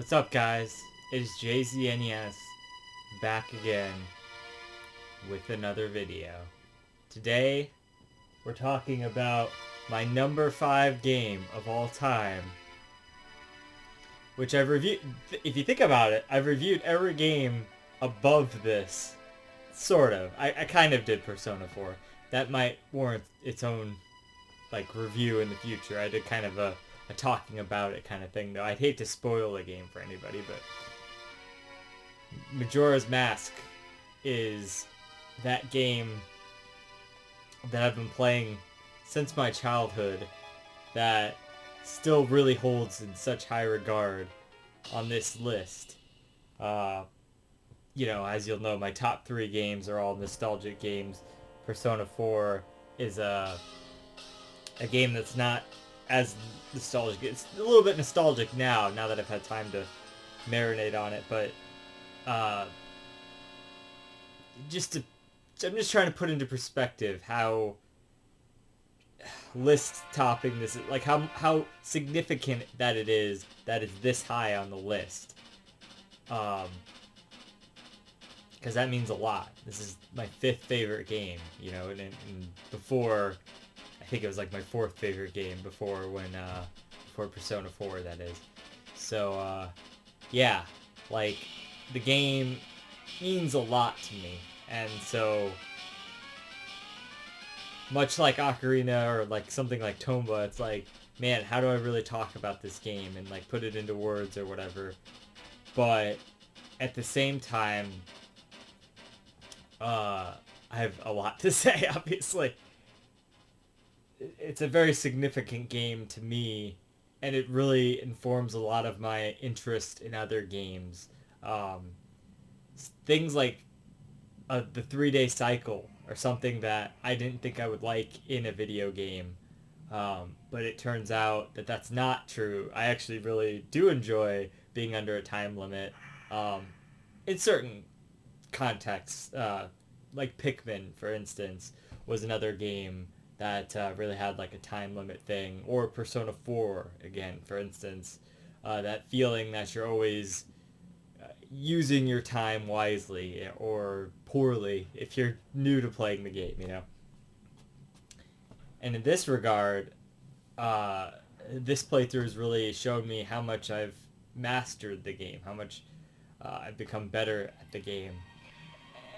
What's up, guys? It is JZNES back again with another video. Today, we're talking about my number 5 game of all time, which I've reviewed. If you think about it, I've reviewed every game above this. Sort of. I kind of did Persona 4. That might warrant its own review in the future. I did kind of a talking about it kind of thing, though. I'd hate to spoil a game for anybody, but Majora's Mask is that game that I've been playing since my childhood that still really holds in such high regard on this list. As you'll know, my top 3 games are all nostalgic games. Persona 4 is a game that's not as nostalgic. It's a little bit nostalgic now that I've had time to marinate on it, but I'm just trying to put into perspective how list topping this is, how significant that it is that it's this high on the list. Because that means a lot. This is my 5th favorite game, and before, I think it was like my 4th favorite game before Persona 4, that is. So, yeah, the game means a lot to me, and so, much like Ocarina or something like Tomba, it's man, how do I really talk about this game and put it into words or whatever? But at the same time, I have a lot to say, obviously. It's a very significant game to me, and it really informs a lot of my interest in other games. Things like the 3-day cycle are something that I didn't think I would like in a video game, but it turns out that that's not true. I actually really do enjoy being under a time limit in certain contexts. Like Pikmin, for instance, was another game that really had a time limit thing, or Persona 4, again, for instance, that feeling that you're always using your time wisely or poorly if you're new to playing the game, And in this regard, this playthrough has really shown me how much I've mastered the game, how much I've become better at the game,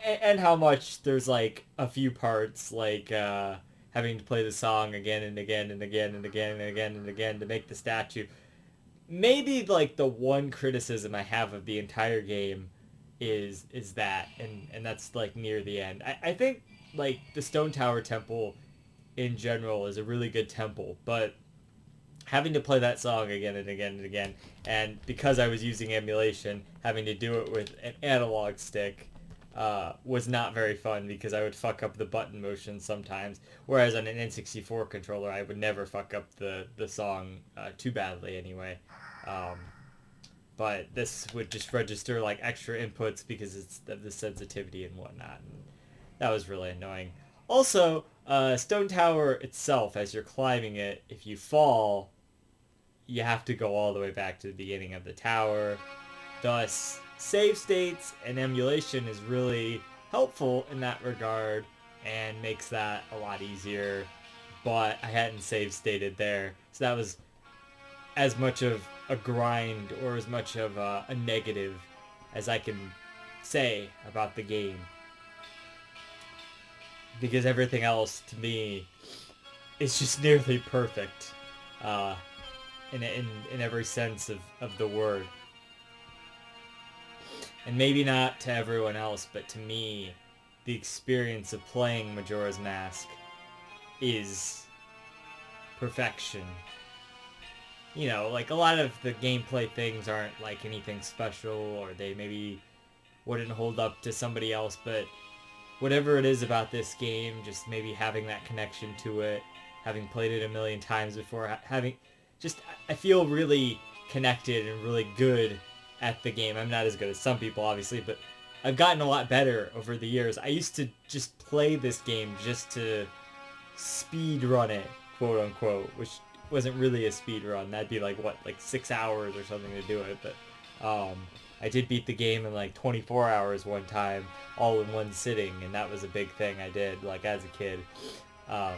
and how much there's a few parts having to play the song again and again and again and again and again and again to make the statue. Maybe the one criticism I have of the entire game is that, and that's near the end. I think the Stone Tower Temple in general is a really good temple, but having to play that song again and again and again, and because I was using emulation, having to do it with an analog stick was not very fun because I would fuck up the button motion sometimes, whereas on an N64 controller I would never fuck up the song too badly anyway. But this would just register extra inputs because it's the sensitivity and whatnot, and that was really annoying. Also, Stone Tower itself, as you're climbing it, if you fall, you have to go all the way back to the beginning of the tower. Thus, save states and emulation is really helpful in that regard and makes that a lot easier, but I hadn't save stated there, so that was as much of a grind or as much of a negative as I can say about the game, because everything else to me is just nearly perfect in every sense of the word. And maybe not to everyone else, but to me, the experience of playing Majora's Mask is perfection. A lot of the gameplay things aren't anything special, or they maybe wouldn't hold up to somebody else, but whatever it is about this game, just maybe having that connection to it, having played it a million times before, I feel really connected and really good at the game. I'm not as good as some people, obviously, but I've gotten a lot better over the years. I used to just play this game just to speed run it, quote unquote, which wasn't really a speed run. That'd be 6 hours or something to do it, but I did beat the game in like 24 hours one time, all in one sitting, and that was a big thing I did, like, as a kid. Um,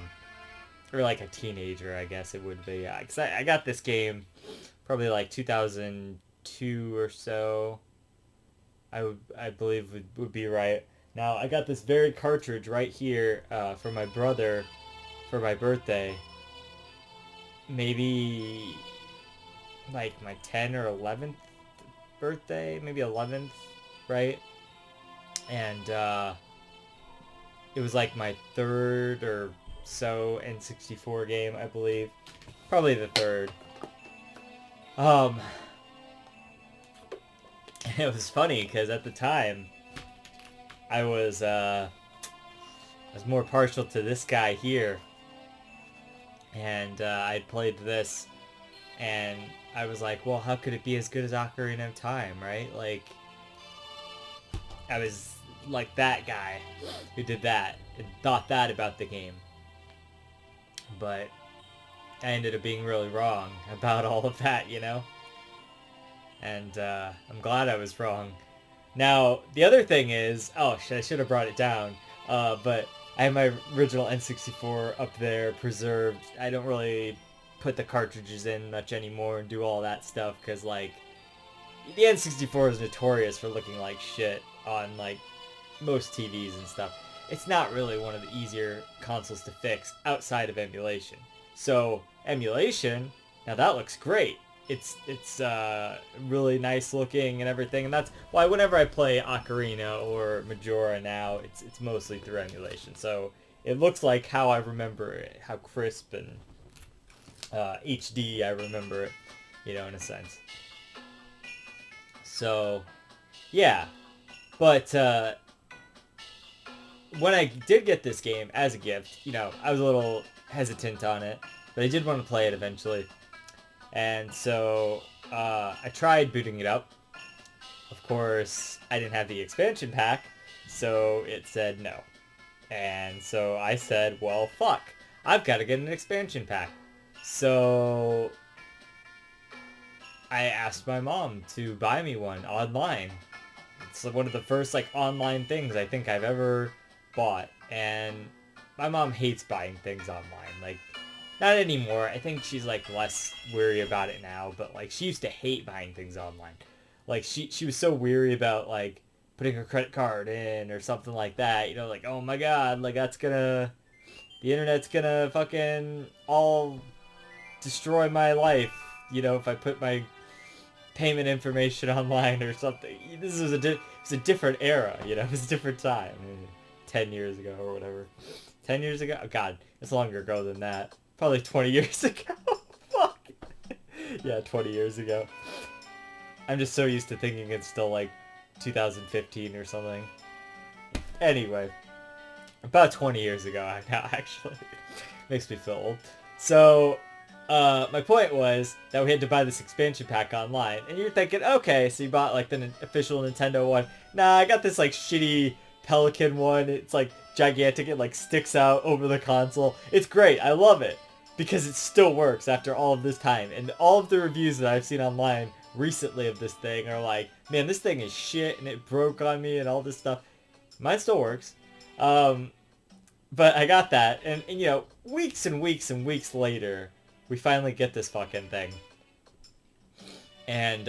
or like a teenager, I guess it would be. Yeah, 'cause I got this game probably like 2002 or so. I believe would be right. Now, I got this very cartridge right here for my brother for my birthday. Maybe like my 10th or 11th birthday, maybe 11th, right? And it was like my third or so N64 game, I believe. Probably the third. Um, it was funny because at the time I was more partial to this guy here, and I played this, and I was like, well, how could it be as good as Ocarina of Time, right? Like, I was like that guy who did that and thought that about the game, but I ended up being really wrong about all of that, you know? And I'm glad I was wrong. Now, the other thing is, oh shit, I should have brought it down, but I have my original N64 up there preserved. I don't really put the cartridges in much anymore and do all that stuff because, like, the N64 is notorious for looking like shit on, like, most TVs and stuff. It's not really one of the easier consoles to fix outside of emulation. So, emulation, now that looks great. It's really nice looking and everything, and that's why whenever I play Ocarina or Majora now, it's mostly through emulation. So it looks like how I remember it, how crisp and HD I remember it, you know, in a sense. So yeah, but when I did get this game as a gift, you know, I was a little hesitant on it, but I did want to play it eventually. And so I tried booting it up. Of course, I didn't have the expansion pack, so it said no. And so I said, well, fuck. I've got to get an expansion pack. So I asked my mom to buy me one online. It's one of the first, like, online things I think I've ever bought. And my mom hates buying things online. Like, not anymore. I think she's, like, less weary about it now, but, like, she used to hate buying things online. Like, she was so weary about, like, putting her credit card in or something like that. You know, like, oh my god, like, that's gonna... The internet's gonna fucking all destroy my life, you know, if I put my payment information online or something. This was it's a different era, you know, it was a different time. 10 years ago or whatever. 10 years ago? Oh, god, it's longer ago than that. Probably 20 years ago. Fuck. Yeah, 20 years ago. I'm just so used to thinking it's still like 2015 or something. Anyway, about 20 years ago now, actually. Makes me feel old. So, my point was that we had to buy this expansion pack online. And you're thinking, okay, so you bought like the official Nintendo one. Nah, I got this like shitty Pelican one. It's like gigantic. It like sticks out over the console. It's great. I love it. Because it still works after all of this time. And all of the reviews that I've seen online recently of this thing are like, man, this thing is shit and it broke on me and all this stuff. Mine still works. But I got that. And, you know, weeks and weeks and weeks later, we finally get this fucking thing. And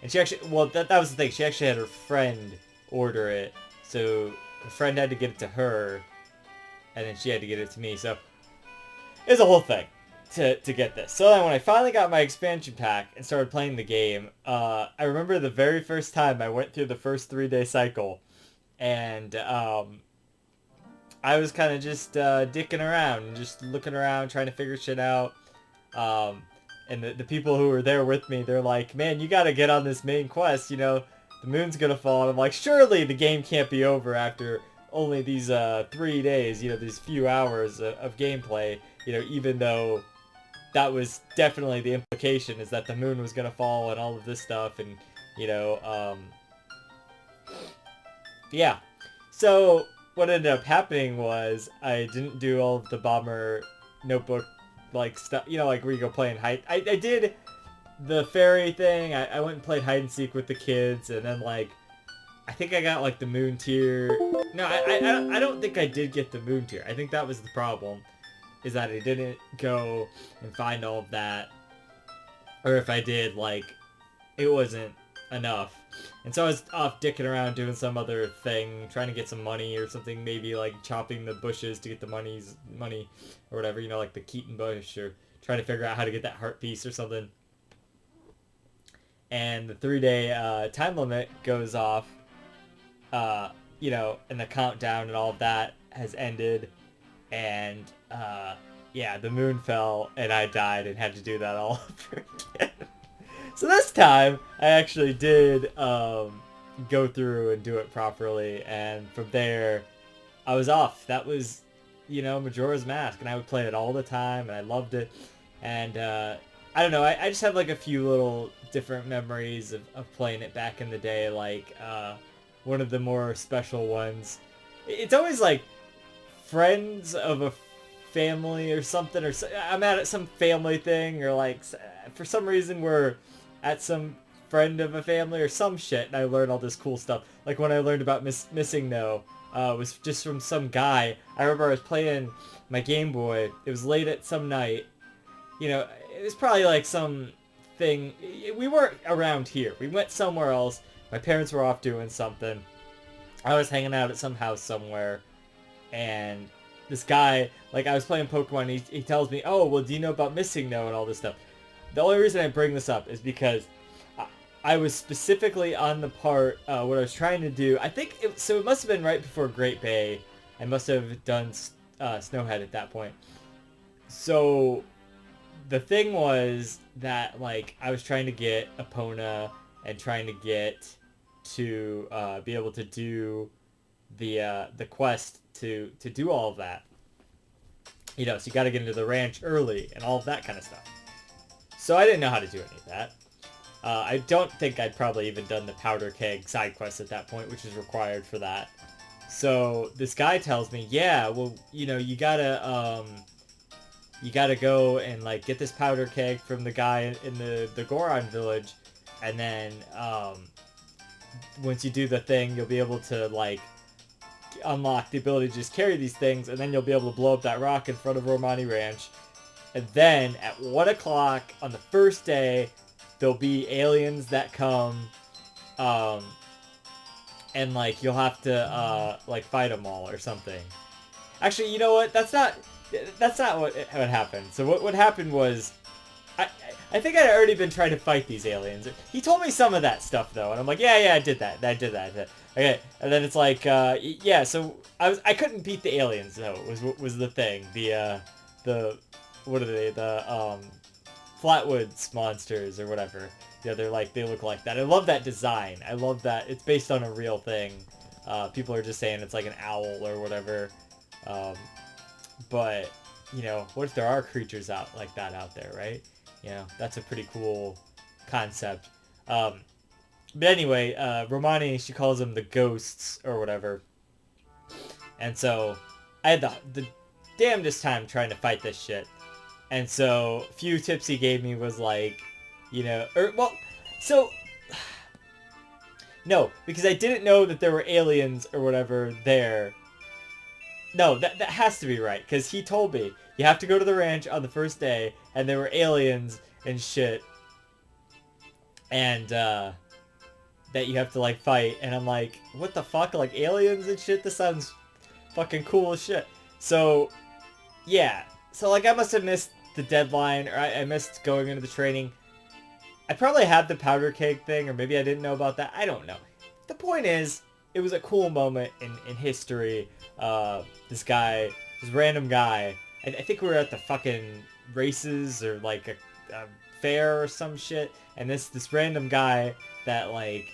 she actually, well, that was the thing. She actually had her friend order it. So her friend had to get it to her. And then she had to get it to me, so it's a whole thing to get this. So then when I finally got my expansion pack and started playing the game, I remember the very first time I went through the first 3-day cycle, and I was kind of just dicking around and just looking around, trying to figure shit out. And the people who were there with me, they're like, man, you gotta get on this main quest, you know, the moon's gonna fall. And I'm like, surely the game can't be over after only these 3 days, you know, these few hours of gameplay, you know, even though that was definitely the implication, is that the moon was gonna fall and all of this stuff, and, you know, yeah. So what ended up happening was I didn't do all of the bomber notebook like stuff, you know, like where you go play and hide. I did the fairy thing, I went and played hide and seek with the kids, and then like I think I got like the moon tier. No, I don't think I did get the moon tier. I think that was the problem, is that I didn't go and find all of that, or if I did, like it wasn't enough. And so I was off dicking around doing some other thing, trying to get some money or something, maybe like chopping the bushes to get the money or whatever, you know, like the Keaton bush, or trying to figure out how to get that heart piece or something. And the 3-day time limit goes off, you know, and the countdown and all of that has ended, and yeah, the moon fell and I died and had to do that all over again. So this time I actually did go through and do it properly, and from there I was off. That was, you know, Majora's Mask, and I would play it all the time, and I loved it. And I don't know, I just have like a few little different memories of playing it back in the day. Like one of the more special ones, it's always like friends of a family or something, or I'm at some family thing, or like for some reason we're at some friend of a family or some shit, and I learned all this cool stuff. Like when I learned about Missing No, was just from some guy. I remember I was playing my Game Boy. It was late at some night. You know, it was probably like some thing. We weren't around here. We went somewhere else. My parents were off doing something. I was hanging out at some house somewhere, and this guy, like I was playing Pokemon, he tells me, oh, well, do you know about Missing No and all this stuff? The only reason I bring this up is because I was specifically on the part, what I was trying to do. I think, so it must have been right before Great Bay. I must have done Snowhead at that point. So the thing was that, like, I was trying to get Epona and trying to get to be able to do the quest to do all of that. You know, so you got to get into the ranch early and all of that kind of stuff. So I didn't know how to do any of that. I don't think I'd probably even done the powder keg side quest at that point, which is required for that. So this guy tells me, yeah, well, you know, you gotta go and like get this powder keg from the guy in the Goron village, and then once you do the thing, you'll be able to like unlock the ability to just carry these things, and then you'll be able to blow up that rock in front of Romani Ranch. And then at 1 o'clock on the first day, there'll be aliens that come, and like you'll have to like fight them all or something. Actually, you know what? That's not what happened. So what happened was, I think I'd already been trying to fight these aliens. He told me some of that stuff though, and I'm like, yeah, I did that. Okay, and then it's like, yeah. So I couldn't beat the aliens though. Was the thing. The what are they? The Flatwoods monsters or whatever. Yeah, they look like that. I love that design. I love that it's based on a real thing. People are just saying it's like an owl or whatever. But you know, what if there are creatures like that out there, right? You know, that's a pretty cool concept. But anyway, Romani, she calls them the ghosts or whatever. And so I had the damnedest time trying to fight this shit. And so, a few tips he gave me was like, you know, no, because I didn't know that there were aliens or whatever there. No, that has to be right, because he told me, you have to go to the ranch on the first day, and there were aliens and shit, and, that you have to, like, fight, and I'm like, what the fuck, like, aliens and shit? This sounds fucking cool as shit. So, yeah, so, like, I must have missed the deadline, or I missed going into the training. I probably had the powder keg thing, or maybe I didn't know about that. I don't know. The point is, it was a cool moment in history. This random guy, I think we were at the fucking races, or like a fair or some shit, and this random guy that like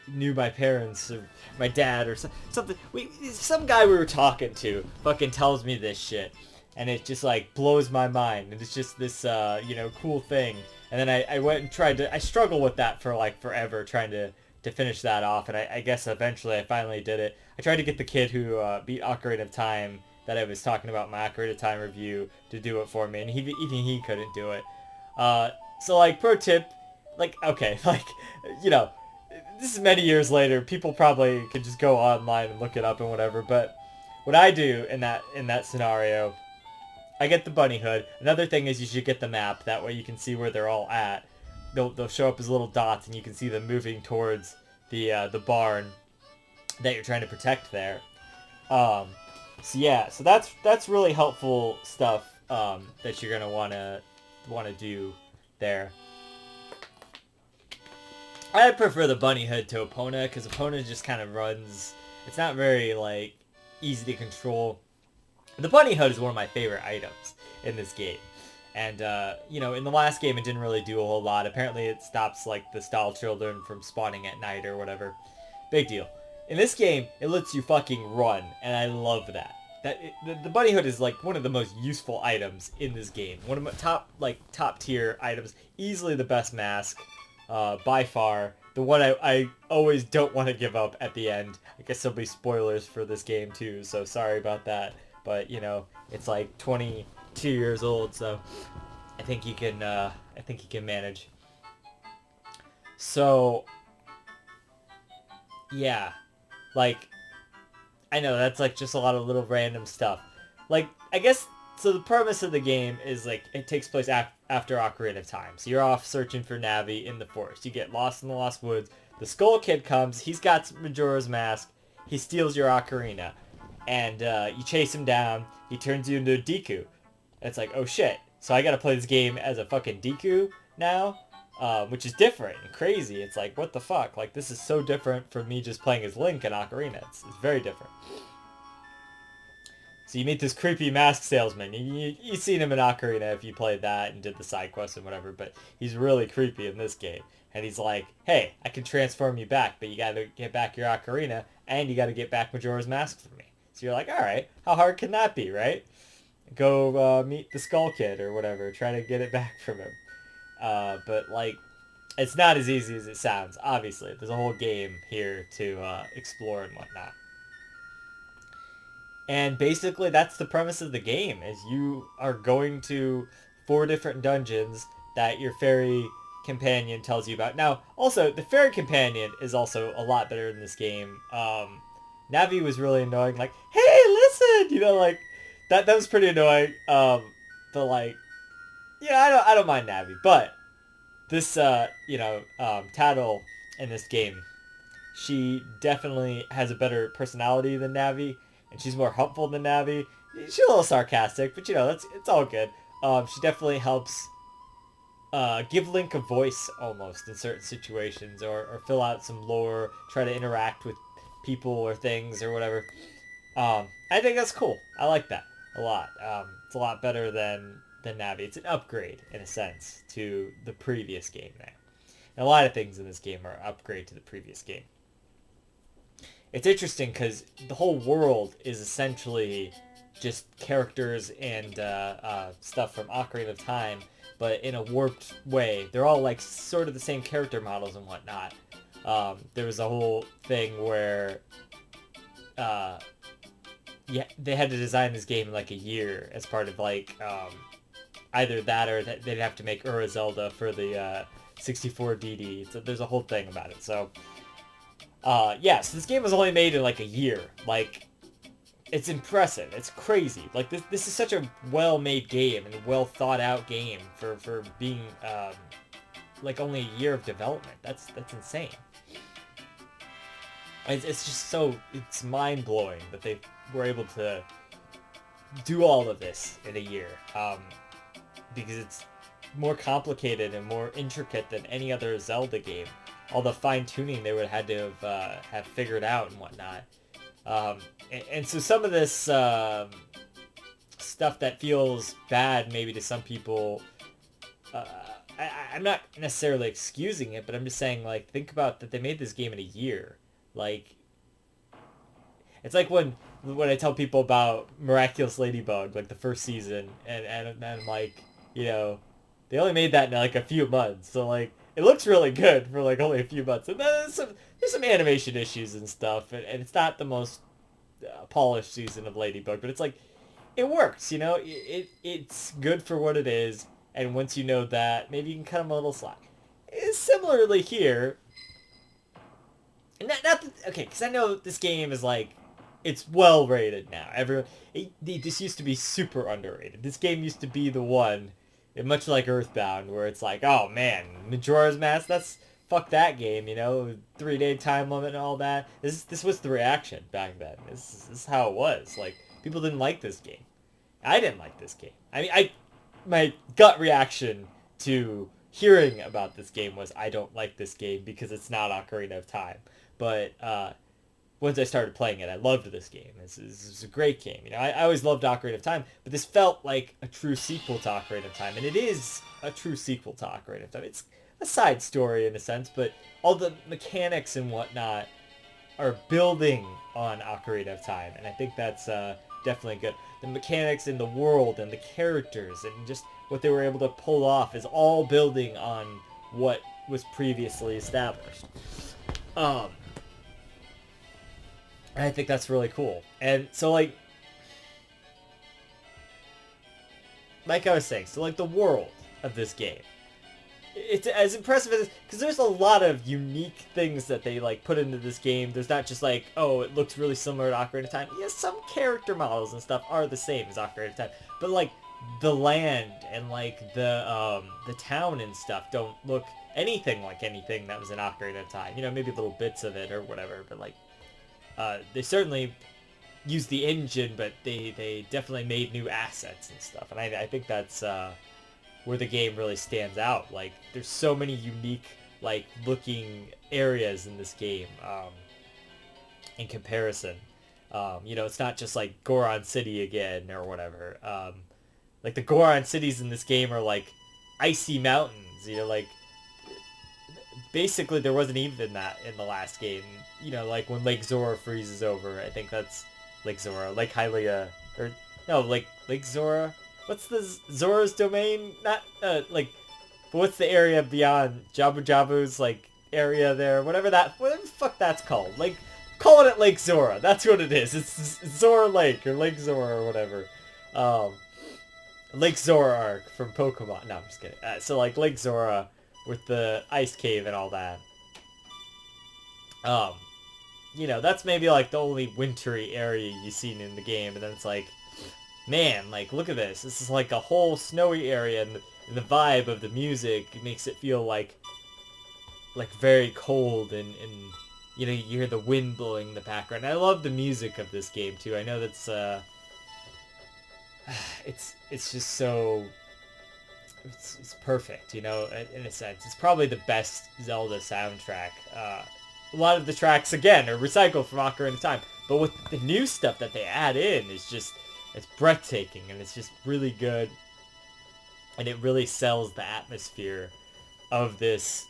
knew my parents or my dad or something. Some guy we were talking to fucking tells me this shit. And it just, like, blows my mind. And it's just this, you know, cool thing. And then I went and tried to... I struggled with that for, like, forever, trying to finish that off. And I guess eventually I finally did it. I tried to get the kid who beat Ocarina of Time that I was talking about in my Ocarina of Time review to do it for me. And even he couldn't do it. So like, pro tip, like, okay, like, you know, this is many years later. People probably could just go online and look it up and whatever. But what I do in that scenario, I get the bunny hood. Another thing is you should get the map. That way you can see where they're all at. They'll show up as little dots, and you can see them moving towards the barn that you're trying to protect there. Um, so yeah, so that's really helpful stuff that you're gonna wanna do there. I prefer the bunny hood to Epona because Epona just kind of runs. It's not very like easy to control. The bunny hood is one of my favorite items in this game. And, in the last game it didn't really do a whole lot. Apparently it stops, like, the stall children from spawning at night or whatever. Big deal. In this game, it lets you fucking run, and I love that. The bunny hood is, like, one of the most useful items in this game. One of my top tier items. Easily the best mask, by far. The one I always don't want to give up at the end. I guess there'll be spoilers for this game, too, so sorry about that. But, it's like 22 years old, so I think you can manage. So, yeah, like, I know that's like just a lot of little random stuff. Like, I guess, so the premise of the game is like, it takes place after Ocarina of Time. So you're off searching for Navi in the forest. You get lost in the Lost Woods. The Skull Kid comes, he's got Majora's Mask, he steals your Ocarina. And you chase him down, he turns you into a Deku. And it's like, oh shit, so I gotta play this game as a fucking Deku now? Which is different and crazy. It's like, what the fuck? Like, this is so different from me just playing as Link in Ocarina. It's very different. So you meet this creepy mask salesman. You've seen him in Ocarina if you played that and did the side quests and whatever, but he's really creepy in this game. And he's like, hey, I can transform you back, but you gotta get back your Ocarina, and you gotta get back Majora's Mask for me. So you're like, alright, how hard can that be, right? Go meet the Skull Kid or whatever, try to get it back from him. But, like, it's not as easy as it sounds, obviously. There's a whole game here to explore and whatnot. And basically that's the premise of the game, is you are going to 4 different dungeons that your fairy companion tells you about. Now, also, the fairy companion is also a lot better in this game. Navi was really annoying, like, hey, listen! Like, that was pretty annoying. But, like, I don't mind Navi. But, this, Tattle in this game, she definitely has a better personality than Navi, and she's more helpful than Navi. She's a little sarcastic, but, it's all good. She definitely helps give Link a voice, almost, in certain situations, or fill out some lore, try to interact with people or things or whatever. I think that's cool. I like that a lot. It's a lot better than Navi. It's an upgrade, in a sense, to the previous game there. And a lot of things in this game are an upgrade to the previous game. It's interesting because the whole world is essentially just characters and stuff from Ocarina of Time, but in a warped way. They're all like sort of the same character models and whatnot. There was a whole thing where they had to design this game in like a year as part of like either that or they'd have to make Zelda for the 64 DD. So there's a whole thing about it. So so this game was only made in like a year. Like, it's impressive. It's crazy. Like, this is such a well-made game and a well-thought-out game for being like only a year of development. That's insane. It's just it's mind-blowing that they were able to do all of this in a year. Because it's more complicated and more intricate than any other Zelda game. All the fine-tuning they would have had to have figured out and whatnot. And so some of this stuff that feels bad maybe to some people, I'm not necessarily excusing it, but I'm just saying, like, think about that they made this game in a year. Like, it's like when I tell people about Miraculous Ladybug, like the first season, and I'm like, they only made that in like a few months, so like, it looks really good for like only a few months. And then there's some animation issues and stuff, and it's not the most polished season of Ladybug, but it's like, it works, it's good for what it is. and once you know that, maybe you can cut them a little slack. Similarly here, and okay, because I know this game is like, it's well rated now. This used to be super underrated. This game used to be the one, much like Earthbound, where it's like, oh man, Majora's Mask, fuck that game, 3-day time limit and all that. This was the reaction back then. This is how it was. Like, people didn't like this game. I didn't like this game. I mean, my gut reaction to hearing about this game was, I don't like this game because it's not Ocarina of Time. But once I started playing it, I loved this game. This is a great game. I always loved Ocarina of Time, but this felt like a true sequel to Ocarina of Time, and it is a true sequel to Ocarina of Time. It's a side story in a sense, but all the mechanics and whatnot are building on Ocarina of Time, and I think that's definitely good. The mechanics in the world and the characters and just what they were able to pull off is all building on what was previously established. And I think that's really cool. And so, like I was saying, so like the world of this game, it's as impressive as, because there's a lot of unique things that they like put into this game. There's not just like, oh, it looks really similar to Ocarina of Time. Yes, some character models and stuff are the same as Ocarina of Time, but like the land and like the town and stuff don't look anything like anything that was in Ocarina of Time. Maybe little bits of it or whatever, but like they certainly used the engine, but they definitely made new assets and stuff, and I think that's where the game really stands out. Like, there's so many unique, like, looking areas in this game, in comparison. It's not just, like, Goron City again, or whatever. Like, the Goron cities in this game are, like, icy mountains, like, basically there wasn't even that in the last game. Like, when Lake Zora freezes over, I think that's Lake Zora, Lake Hylia, or, no, Lake Zora? What's the Zora's domain? Not, what's the area beyond Jabu Jabu's, like, area there? Whatever the fuck that's called. Like, calling it Lake Zora. That's what it is. It's Zora Lake, or Lake Zora, or whatever. Lake Zora arc from Pokemon. No, I'm just kidding. So, like, Lake Zora with the ice cave and all that. That's maybe, like, the only wintry area you've seen in the game, and then it's like, man, like, look at this. This is like a whole snowy area, and the vibe of the music makes it feel like very cold, and you hear the wind blowing in the background. I love the music of this game too. I know that's it's just so it's perfect, in a sense. It's probably the best Zelda soundtrack. A lot of the tracks, again, are recycled from Ocarina of Time, but with the new stuff that they add in, it's breathtaking, and it's just really good, and it really sells the atmosphere of this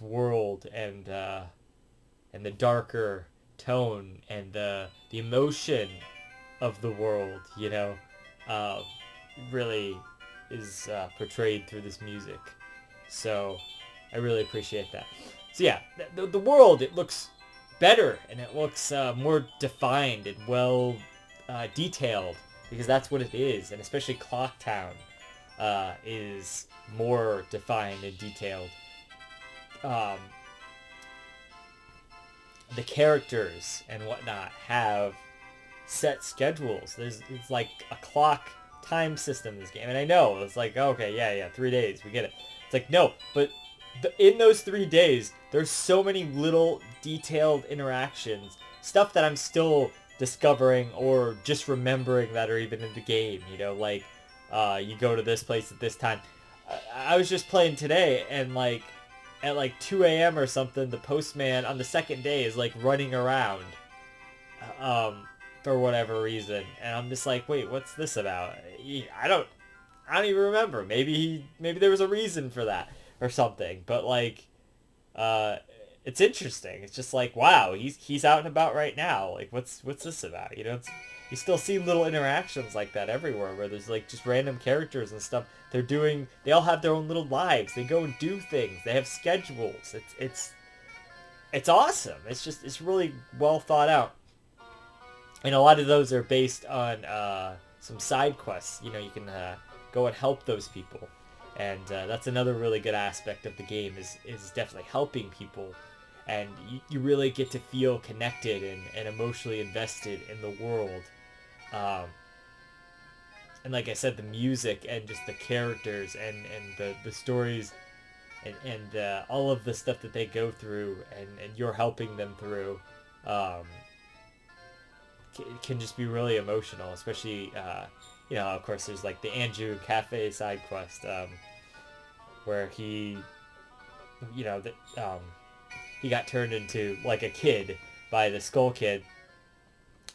world, and the darker tone and the emotion of the world, really is portrayed through this music. So I really appreciate that. So yeah, the world, it looks better, and it looks more defined and well detailed, because that's what it is, and especially Clock Town is more defined and detailed. The characters and whatnot have set schedules. It's like a clock time system in this game, and I know it's like, okay, yeah, 3 days, we get it. It's like, no, but in those 3 days, there's so many little detailed interactions, stuff that I'm still discovering or just remembering that are even in the game, like you go to this place at this time. I was just playing today, and like at like 2 a.m. or something, the postman on the second day is like running around for whatever reason, and I'm just like, wait, what's this about? I don't even remember. Maybe there was a reason for that or something, but like it's interesting. It's just like, wow, he's out and about right now. Like, what's this about? You still see little interactions like that everywhere, where there's like just random characters and stuff. They all have their own little lives. They go and do things. They have schedules. It's awesome. It's really well thought out. And a lot of those are based on some side quests. You can go and help those people. And that's another really good aspect of the game is definitely helping people, and you really get to feel connected and emotionally invested in the world. Um, and like I said, the music and just the characters and the stories and all of the stuff that they go through and you're helping them through um, can just be really emotional, especially of course there's like the Andrew Cafe side quest where he got turned into like a kid by the Skull Kid,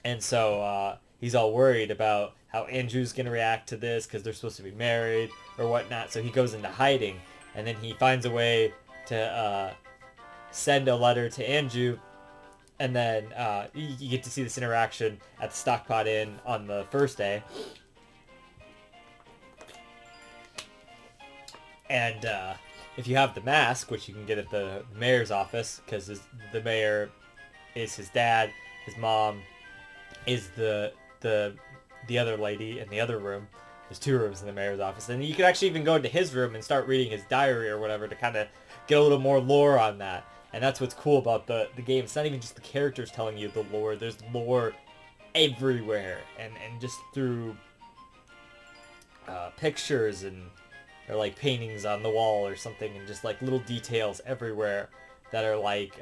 and so he's all worried about how Andrew's gonna react to this because they're supposed to be married or whatnot. So he goes into hiding, and then he finds a way to send a letter to Andrew, and then you get to see this interaction at the Stockpot Inn on the first day. And if you have the mask, which you can get at the mayor's office, because the mayor is his dad, his mom is the other lady in the other room. There's 2 rooms in the mayor's office, and you can actually even go into his room and start reading his diary or whatever to kind of get a little more lore on that. And that's what's cool about the game. It's not even just the characters telling you the lore. There's lore everywhere, and just through pictures or like paintings on the wall or something, and just like little details everywhere that are like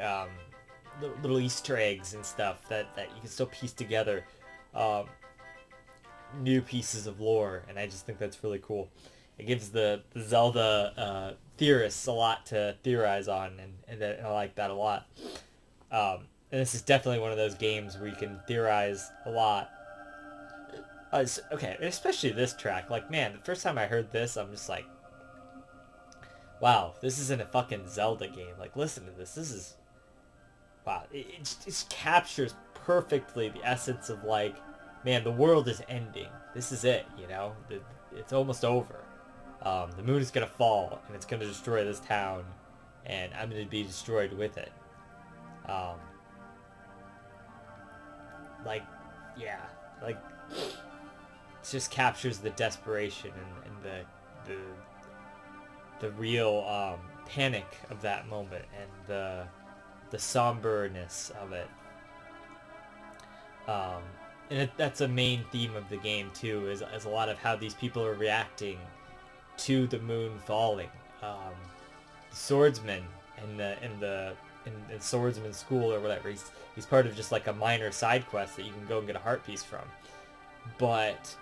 little Easter eggs and stuff that you can still piece together new pieces of lore, and I just think that's really cool. It gives the Zelda theorists a lot to theorize on, and I like that a lot. And this is definitely one of those games where you can theorize a lot. Okay, especially this track. Like, man, the first time I heard this, I'm just like, wow, this isn't a fucking Zelda game. Like, listen to this. This is... Wow. It just captures perfectly the essence of, like, man, the world is ending. This is it, you know? It's almost over. The moon is going to fall, and it's going to destroy this town, and I'm going to be destroyed with it. Like, yeah. Like, it just captures the desperation and the real panic of that moment, and the somberness of it. And that's a main theme of the game too, is a lot of how these people are reacting to the moon falling. The swordsman in the swordsman school or whatever, he's part of just like a minor side quest that you can go and get a heart piece from. But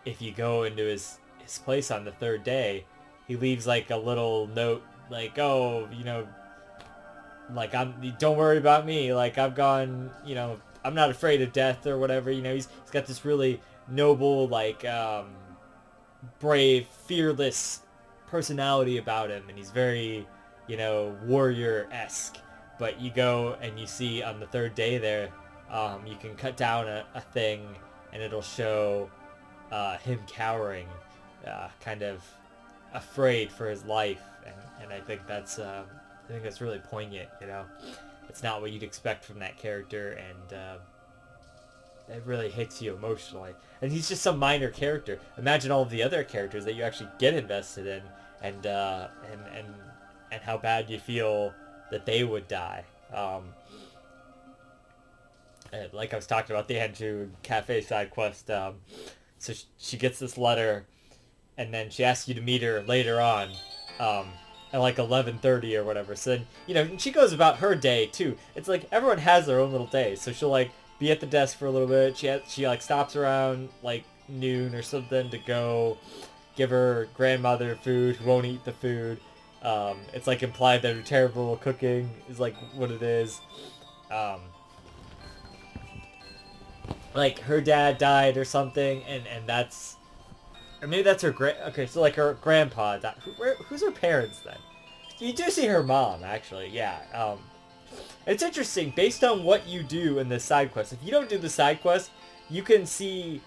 if you go into his place on the 3rd day, he leaves like a little note like, oh, like, don't worry about me, like, I've gone, I'm not afraid of death or whatever. He's got this really noble, like, brave, fearless personality about him, and he's very, warrior-esque. But you go and you see on the 3rd day there, you can cut down a thing, and it'll show him cowering, kind of afraid for his life, and I think that's really poignant. It's not what you'd expect from that character, and it really hits you emotionally. And he's just some minor character. Imagine all of the other characters that you actually get invested in, and how bad you feel that they would die. Like I was talking about the Andrew Cafe side quest, so she gets this letter, and then she asks you to meet her later on, at like 11:30 or whatever. So then, she goes about her day too. It's like everyone has their own little day. So she'll like be at the desk for a little bit. She like stops around like noon or something to go give her grandmother food who won't eat the food. It's like implied that her terrible cooking is like what it is. Like her dad died or something, and that's, or maybe that's her okay, so like her grandpa died. Who's her parents then? You do see her mom, actually, yeah. It's interesting, based on what you do in this side quest. If you don't do the side quest, you can see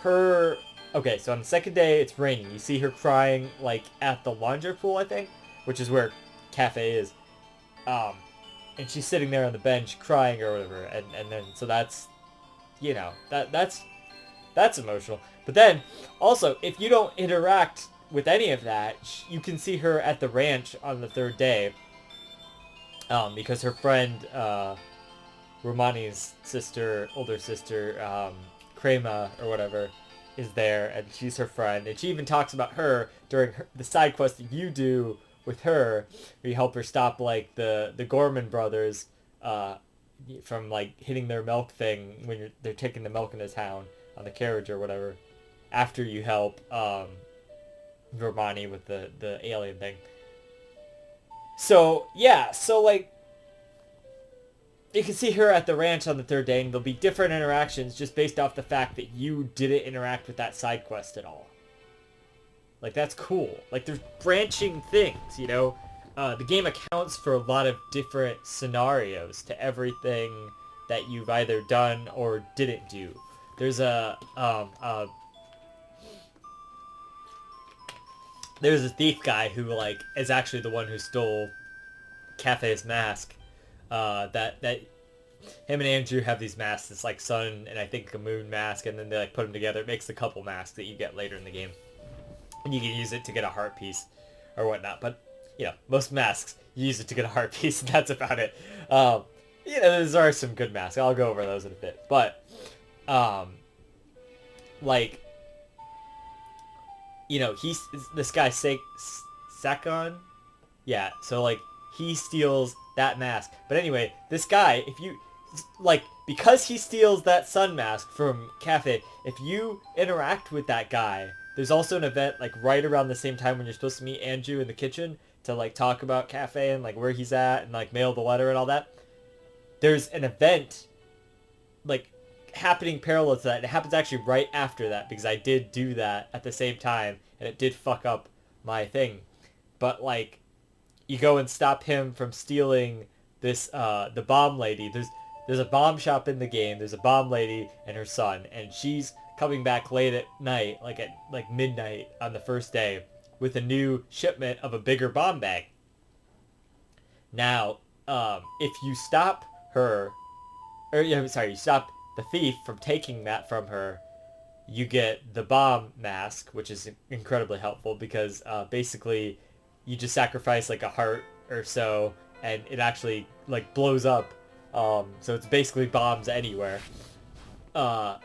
her, okay, so on the 2nd day, it's raining. You see her crying, like, at the laundry pool, I think, which is where Cafe is. And she's sitting there on the bench crying or whatever, and then, so that's, that's emotional. But then, also, if you don't interact with any of that, you can see her at the ranch on the third day, because her friend, Romani's sister, older sister, Crema or whatever, is there, and she's her friend, and she even talks about her during the side quest that you do with her, where you help her stop like the Gorman brothers from like hitting their milk thing when they're taking the milk into town on the carriage or whatever. After you help Romani with the alien thing. So yeah, so like you can see her at the ranch on the third day, and there'll be different interactions just based off the fact that you didn't interact with that side quest at all. Like, that's cool. Like, there's branching things, you know? The game accounts for a lot of different scenarios to everything that you've either done or didn't do. There's there's a thief guy who, like, is actually the one who stole Cafe's mask. That him and Andrew have these masks. It's like sun and I think a moon mask, and then they like put them together. It makes the couple masks that you get later in the game, and you can use it to get a heart piece or whatnot. But you know, most masks you use it to get a heart piece, and that's about it. You know, there are some good masks. I'll go over those in a bit, but like, you know, this guy Sakon, yeah. So like, he steals that mask. But anyway, this guy, if you, like, because he steals that sun mask from Cafe, if you interact with that guy, there's also an event, like, right around the same time when you're supposed to meet Andrew in the kitchen to, like, talk about Cafe and, like, where he's at and, like, mail the letter and all that. There's an event, like, happening parallel to that. And it happens actually right after that, because I did do that at the same time, and it did fuck up my thing. But, like, you go and stop him from stealing this, the bomb lady. There's a bomb shop in the game. There's a bomb lady and her son, and she's coming back late at night, like at like midnight on the first day, with a new shipment of a bigger bomb bag. Now, if you stop her, or you stop the thief from taking that from her, you get the bomb mask, which is incredibly helpful because basically you just sacrifice like a heart or so, and it actually like blows up. So it's basically bombs anywhere.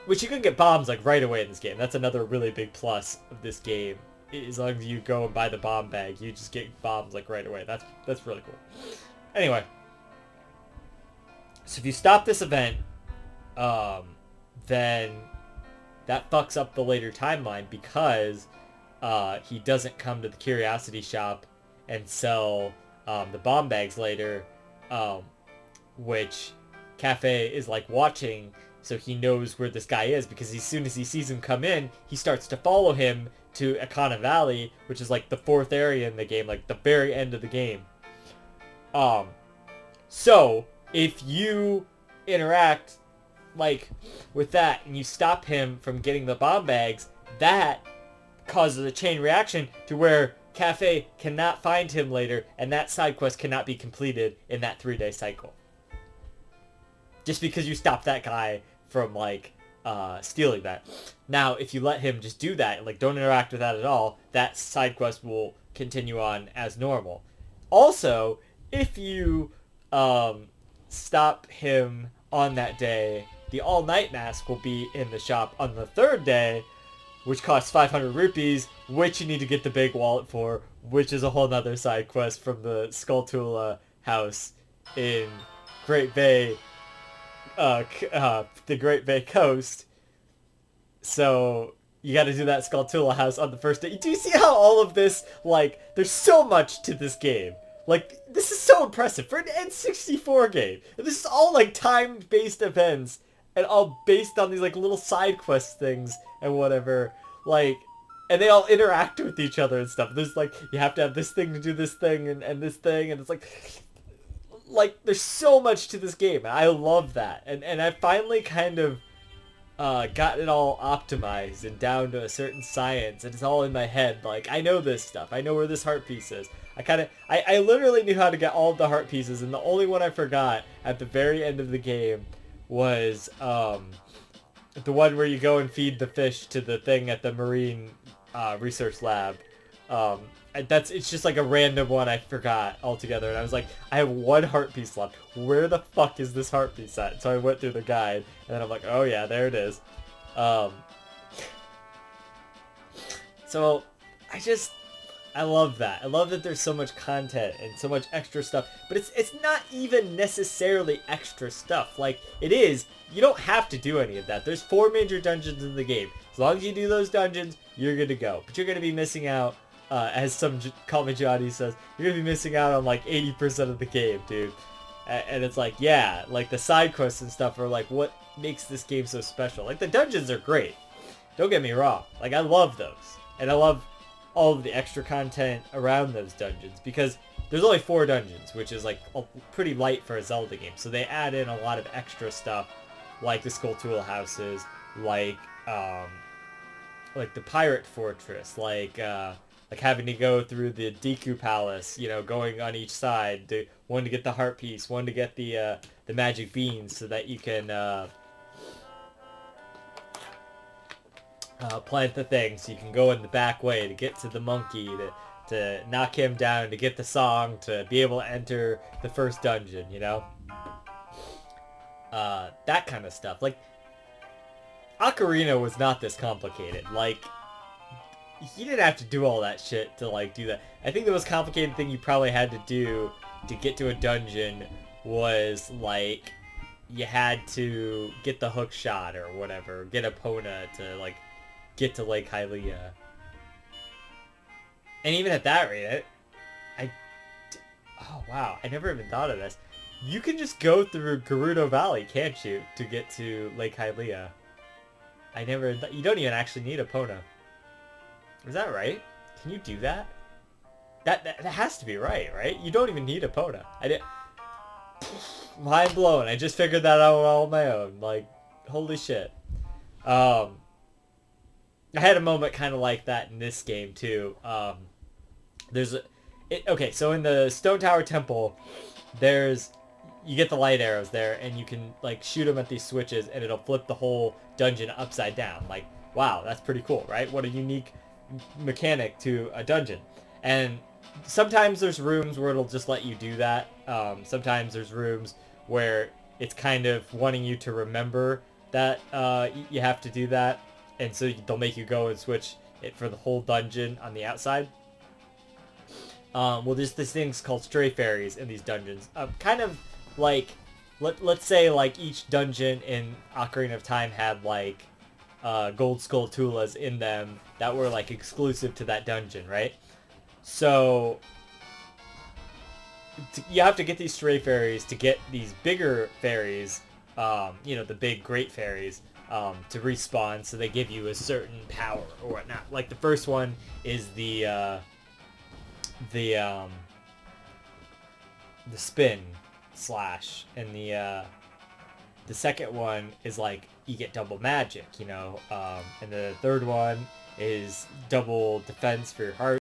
Which you can get bombs like right away in this game. That's another really big plus of this game. As long as you go and buy the bomb bag, you just get bombs like right away. That's really cool. Anyway, so if you stop this event, then that fucks up the later timeline because he doesn't come to the curiosity shop and sell the bomb bags later, which Cafe is like watching, so he knows where this guy is, because as soon as he sees him come in, he starts to follow him to Akana Valley, which is like the fourth area in the game, like the very end of the game. So if you interact like with that and you stop him from getting the bomb bags, that causes a chain reaction to where Cafe cannot find him later, and that side quest cannot be completed in that 3-day cycle. Just because you stop that guy from like stealing that. Now, if you let him just do that, like don't interact with that at all, that side quest will continue on as normal. Also, if you stop him on that day, the all-night mask will be in the shop on the third day, which costs 500 rupees, which you need to get the big wallet for, which is a whole nother side quest from the Skulltula house in Great Bay, the Great Bay Coast. So you got to do that Skulltula house on the first day. Do you see how all of this, like, there's so much to this game. Like, this is so impressive for an N64 game. This is all, like, time-based events, and all based on these, like, little side quest things and whatever. Like, and they all interact with each other and stuff. There's, like, you have to have this thing to do this thing and this thing, and it's, like, there's so much to this game. And I love that. And I finally kind of got it all optimized and down to a certain science, and it's all in my head. Like, I know this stuff. I know where this heart piece is. I literally knew how to get all of the heart pieces, and the only one I forgot at the very end of the game was the one where you go and feed the fish to the thing at the marine research lab, It's just like a random one I forgot altogether, and I was like, I have one heart piece left. Where the fuck is this heart piece at? So I went through the guide, and then I'm like, oh yeah, there it is. Um, so I love that. I love that there's so much content and so much extra stuff, but it's not even necessarily extra stuff. Like, it is, you don't have to do any of that. There's 4 major dungeons in the game. As long as you do those dungeons, you're good to go. But you're going to be missing out, as some Call Me Johnny says, you're going to be missing out on like 80% of the game, dude. And it's like, yeah, like the side quests and stuff are like what makes this game so special. Like, the dungeons are great. Don't get me wrong. Like, I love those. And I love all of the extra content around those dungeons, because there's only 4 dungeons, which is like pretty light for a Zelda game. So they add in a lot of extra stuff, like the Skulltula houses, like the pirate fortress, like having to go through the Deku Palace, you know, going on each side, one to get the heart piece, one to get the magic beans, so that you can plant the thing, so you can go in the back way to get to the monkey, to knock him down, to get the song, to be able to enter the first dungeon, you know? That kind of stuff. Like, Ocarina was not this complicated. Like, you didn't have to do all that shit to, like, do that. I think the most complicated thing you probably had to do to get to a dungeon was, like, you had to get the hook shot or whatever, get Epona to, like, get to Lake Hylia. And even at that rate, oh wow, I never even thought of this. You can just go through Gerudo Valley, can't you, to get to Lake Hylia? You don't even actually need Epona. Is that right? Can you do that? That has to be right? You don't even need Epona. Mind blown. I just figured that out all on my own. Like, holy shit. I had a moment kind of like that in this game too. Okay, so in the Stone Tower Temple, you get the light arrows there, and you can like shoot them at these switches, and it'll flip the whole dungeon upside down. Like, wow, that's pretty cool, right? What a unique mechanic to a dungeon. And sometimes there's rooms where it'll just let you do that. Sometimes there's rooms where it's kind of wanting you to remember that you have to do that. And so they'll make you go and switch it for the whole dungeon on the outside. Well, there's these things called stray fairies in these dungeons. Kind of like, let's say like each dungeon in Ocarina of Time had like gold Skulltulas in them that were like exclusive to that dungeon, right? So you have to get these stray fairies to get these bigger fairies, you know, the big great fairies, to respawn, so they give you a certain power or whatnot. Like the first one is the spin slash, and the second one is like you get double magic, you know, and the third one is double defense for your heart.